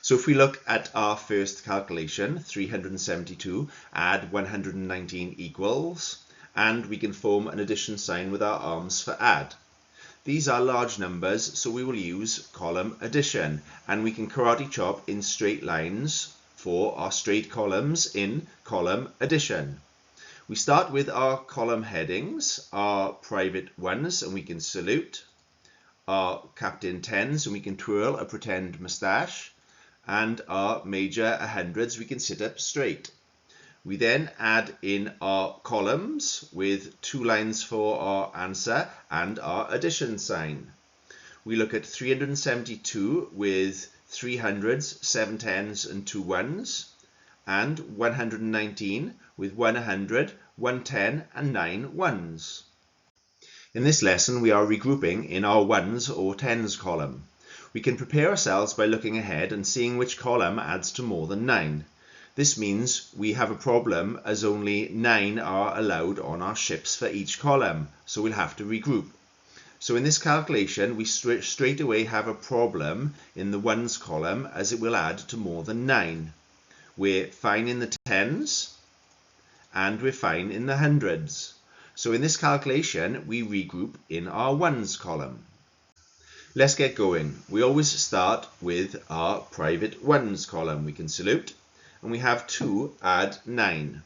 So if we look at our first calculation, 372 add 119 equals, and we can form an addition sign with our arms for add. These are large numbers, so we will use column addition, and we can karate chop in straight lines for our straight columns in column addition. We start with our column headings, our private ones, and we can salute, our captain tens, and we can twirl a pretend moustache, and our major 100s we can sit up straight. We then add in our columns with 2 lines for our answer and our addition sign. We look at 372 with 300s, 7 tens and 2 ones, and 119 with 100, 110 and 9 ones. In this lesson we are regrouping in our ones or tens column. We can prepare ourselves by looking ahead and seeing which column adds to more than 9. This means we have a problem as only 9 are allowed on our ships for each column, so we'll have to regroup. So in this calculation we straight away have a problem in the ones column as it will add to more than 9. We're fine in the tens and we're fine in the hundreds. So in this calculation we regroup in our ones column. Let's get going. We always start with our private ones column. We can salute, and we have 2 add 9.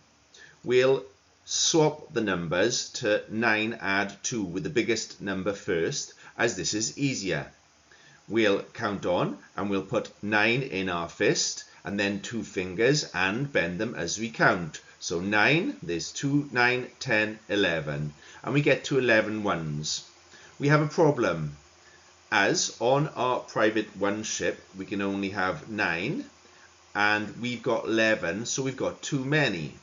We'll swap the numbers to 9 add 2 with the biggest number first, as this is easier. We'll count on and we'll put 9 in our fist and then 2 fingers and bend them as we count. So 9, there's 2, 9, 10, 11, and we get to 11 ones. We have a problem, as on our private one ship we can only have 9 and we've got 11, so we've got too many.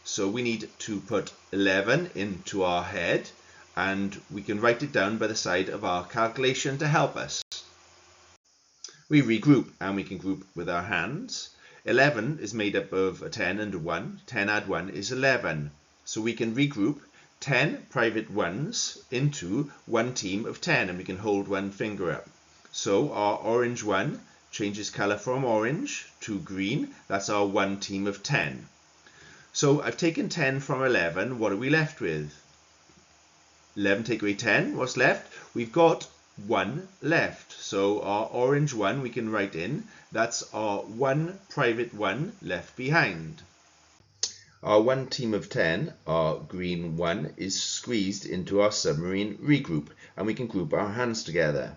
So we need to put 11 into our head, and we can write it down by the side of our calculation to help us. We regroup and we can group with our hands. 11 is made up of a 10 and a 1. 10 add 1 is 11. So we can regroup 10 private ones into one team of 10, and we can hold one finger up. So our orange one changes color from orange to green. That's our one team of 10. So I've taken 10 from 11. What are we left with? 11 take away 10. What's left? We've got 1 left. So our orange one we can write in. That's our one private one left behind. Our one team of 10, our green one, is squeezed into our submarine regroup, and we can group our hands together.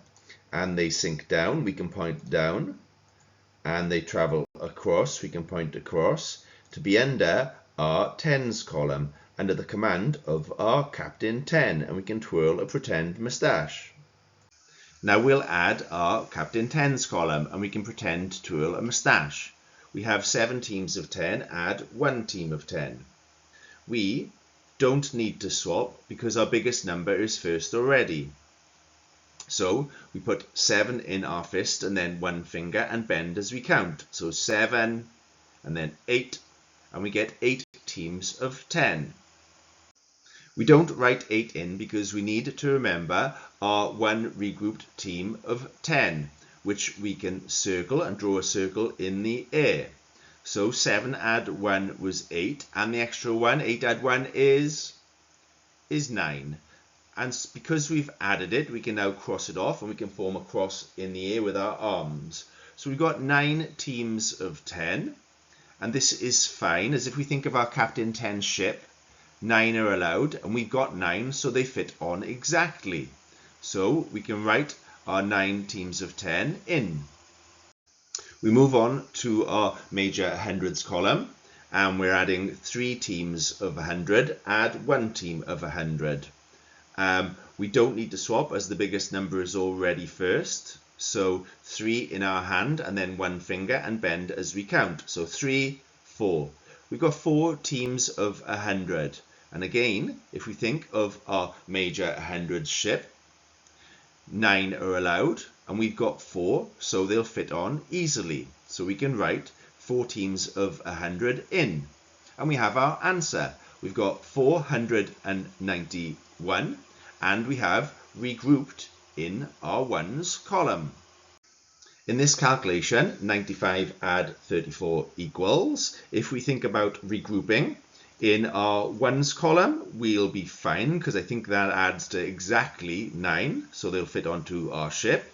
And they sink down, we can point down, and they travel across, we can point across, to be under our tens column, under the command of our captain 10, and we can twirl a pretend moustache. Now we'll add our captain 10's column, and we can pretend to twirl a moustache. We have 7 teams of 10, add 1 team of 10. We don't need to swap because our biggest number is first already. So we put 7 in our fist and then 1 finger and bend as we count. So 7 and then 8, and we get 8 teams of 10. We don't write 8 in because we need to remember our one regrouped team of 10. Which we can circle and draw a circle in the air. So 7 add 1 was 8, and the extra 1, 8 add 1 is 9. And because we've added it, we can now cross it off, and we can form a cross in the air with our arms. So we've got 9 teams of 10, and this is fine, as if we think of our Captain 10 ship, 9 are allowed, and we've got 9, so they fit on exactly. So we can write our 9 teams of 10 in. We move on to our major hundreds column, and we're adding 3 teams of 100, add 1 team of 100. We don't need to swap as the biggest number is already first. So 3 in our hand and then 1 finger and bend as we count. So 3, 4. We've got 4 teams of 100. And again, if we think of our major 100 ship, 9 are allowed, and we've got 4, so they'll fit on easily. So we can write 4 teams of 100 in. And we have our answer. We've got 491, and we have regrouped in our ones column. In this calculation, 95 add 34 equals. If we think about regrouping, in our ones column, we'll be fine because I think that adds to exactly 9, so they'll fit onto our ship.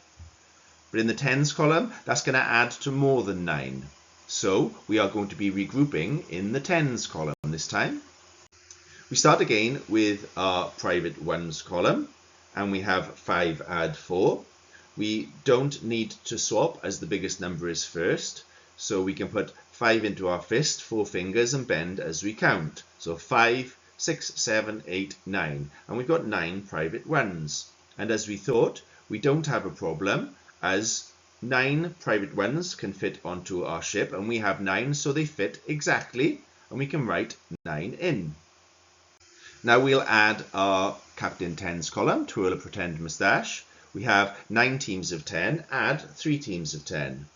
But in the tens column, that's going to add to more than 9. So we are going to be regrouping in the tens column this time. We start again with our private ones column, and we have 5 add 4. We don't need to swap as the biggest number is first, so we can put 5 into our fist, 4 fingers, and bend as we count. So 5, 6, 7, 8, 9. And we've got 9 private ones. And as we thought, we don't have a problem, as 9 private ones can fit onto our ship, and we have 9, so they fit exactly, and we can write 9 in. Now we'll add our Captain Tens column, twirl a pretend moustache. We have 9 teams of 10, add 3 teams of 10.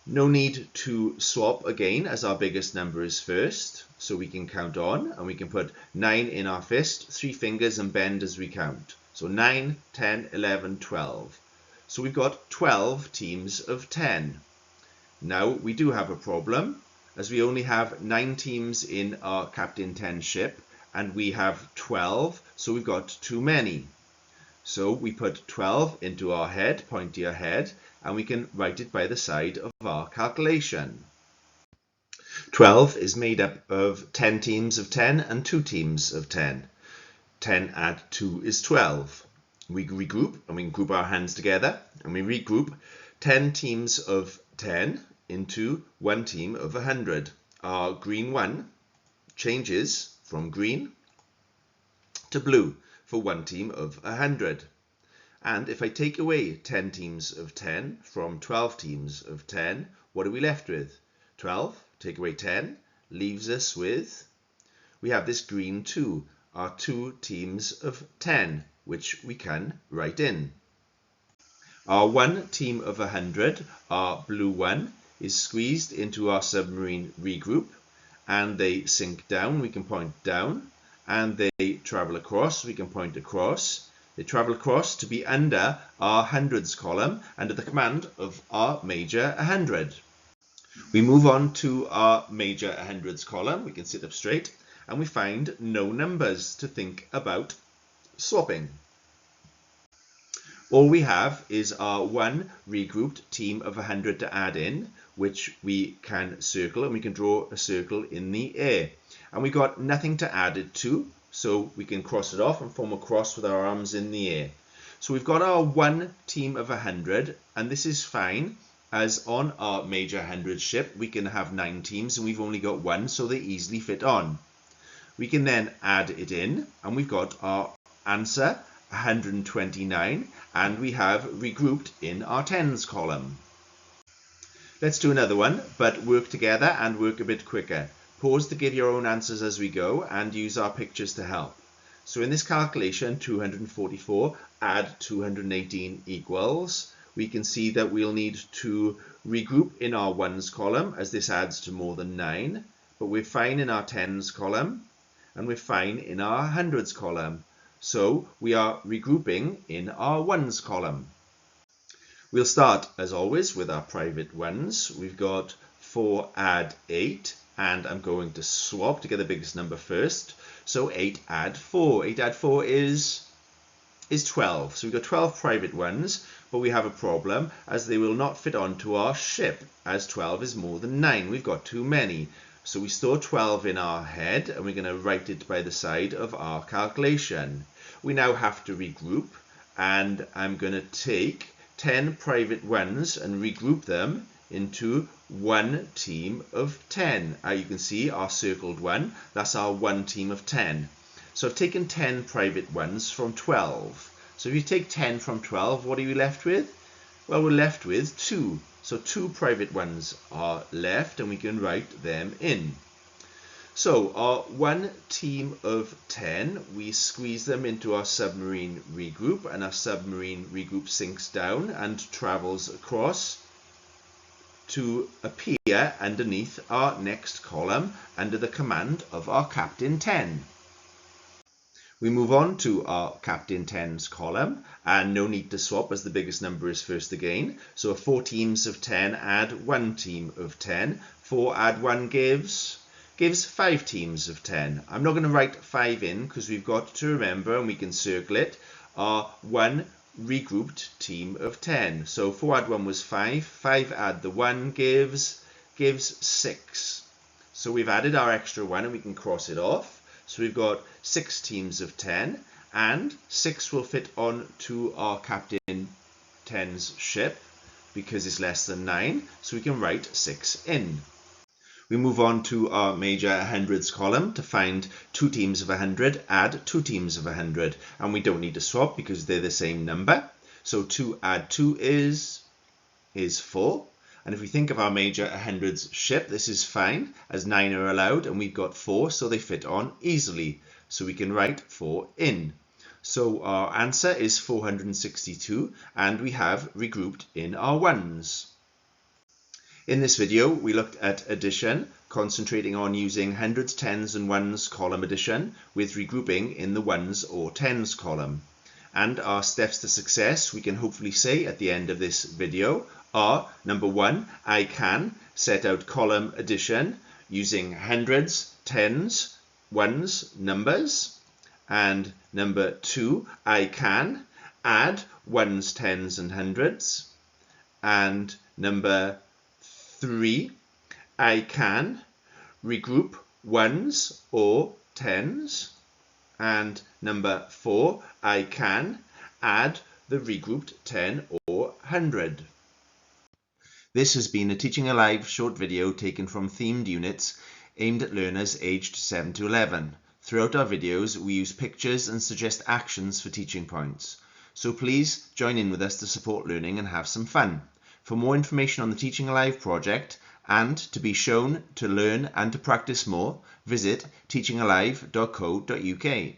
No need to swap again as our biggest number is first, so we can count on, and we can put 9 in our fist, 3 fingers, and bend as we count. So 9, 10, 11, 12. So we've got 12 teams of 10. Now we do have a problem, as we only have 9 teams in our Captain 10 ship, and we have 12, so we've got too many. So we put 12 into our head, pointy ahead, and we can write it by the side of our calculation. 12 is made up of 10 teams of 10 and 2 teams of 10. 10 add 2 is 12. We regroup, and we can group our hands together, and we regroup 10 teams of 10 into 1 team of 100. Our green 1 changes from green to blue for 1 team of 100. And if I take away 10 teams of 10 from 12 teams of 10, what are we left with? 12, take away 10, leaves us with, we have this green 2, our 2 teams of 10, which we can write in. Our 1 team of 100, our blue 1, is squeezed into our submarine regroup, and they sink down, we can point down, and they travel across, we can point across. They travel across to be under our hundreds column, under the command of our major 100. We move on to our major hundreds column, we can sit up straight, and we find no numbers to think about swapping. All we have is our 1 regrouped team of 100 to add in, which we can circle, and we can draw a circle in the air. And we've got nothing to add it to, so we can cross it off and form a cross with our arms in the air. So we've got our 1 team of 100, and this is fine, as on our major 100 ship we can have 9 teams and we've only got 1, so they easily fit on. We can then add it in, and we've got our answer 129, and we have regrouped in our tens column. Let's do another one, but work together and work a bit quicker. Pause to give your own answers as we go and use our pictures to help. So in this calculation, 244 add 218 equals. We can see that we'll need to regroup in our ones column, as this adds to more than 9, but we're fine in our tens column, and we're fine in our hundreds column. So we are regrouping in our ones column. We'll start, as always, with our private ones. We've got 4 add 8. And I'm going to swap to get the biggest number first. So 8 add 4. 8 add 4 is 12. So we've got 12 private ones, but we have a problem as they will not fit onto our ship, as 12 is more than 9. We've got too many. So we store 12 in our head, and we're going to write it by the side of our calculation. We now have to regroup, and I'm going to take 10 private ones and regroup them into 1 team of 10. You can see our circled 1, that's our 1 team of 10. So I've taken 10 private ones from 12. So if you take 10 from 12, what are you left with? Well, we're left with 2. So 2 private ones are left, and we can write them in. So our 1 team of 10, we squeeze them into our submarine regroup, and our submarine regroup sinks down and travels across to appear underneath our next column under the command of our Captain 10. We move on to our captain tens column, and no need to swap as the biggest number is first again. So 4 teams of 10 add 1 team of 10. 4 add 1 gives 5 teams of 10. I'm not going to write 5 in because we've got to remember, and we can circle it, our 1 regrouped team of 10. So 4 add 1 was 5. 5 add the 1 gives 6. So we've added our extra 1 and we can cross it off. So we've got 6 teams of 10, and 6 will fit on to our captain 10's ship because it's less than 9, so we can write 6 in. We move on to our major hundreds column to find 2 teams of 100, add 2 teams of 100, and we don't need to swap because they're the same number. So 2 add 2 is 4. And if we think of our major hundreds ship, this is fine, as 9 are allowed, and we've got 4, so they fit on easily. So we can write 4 in. So our answer is 462, and we have regrouped in our ones. In this video, we looked at addition, concentrating on using hundreds, tens, and ones column addition with regrouping in the ones or tens column. And our steps to success, we can hopefully say at the end of this video, are number 1, I can set out column addition using hundreds, tens, ones, numbers. And number 2, I can add ones, tens, and hundreds. And number 3, I can regroup ones or tens. And number 4, I can add the regrouped 10 or 100. This has been a Teaching Alive short video taken from themed units aimed at learners aged 7 to 11. Throughout our videos, we use pictures and suggest actions for teaching points. So please join in with us to support learning and have some fun. For more information on the Teaching Alive project and to be shown to learn and to practice more, visit teachingalive.co.uk.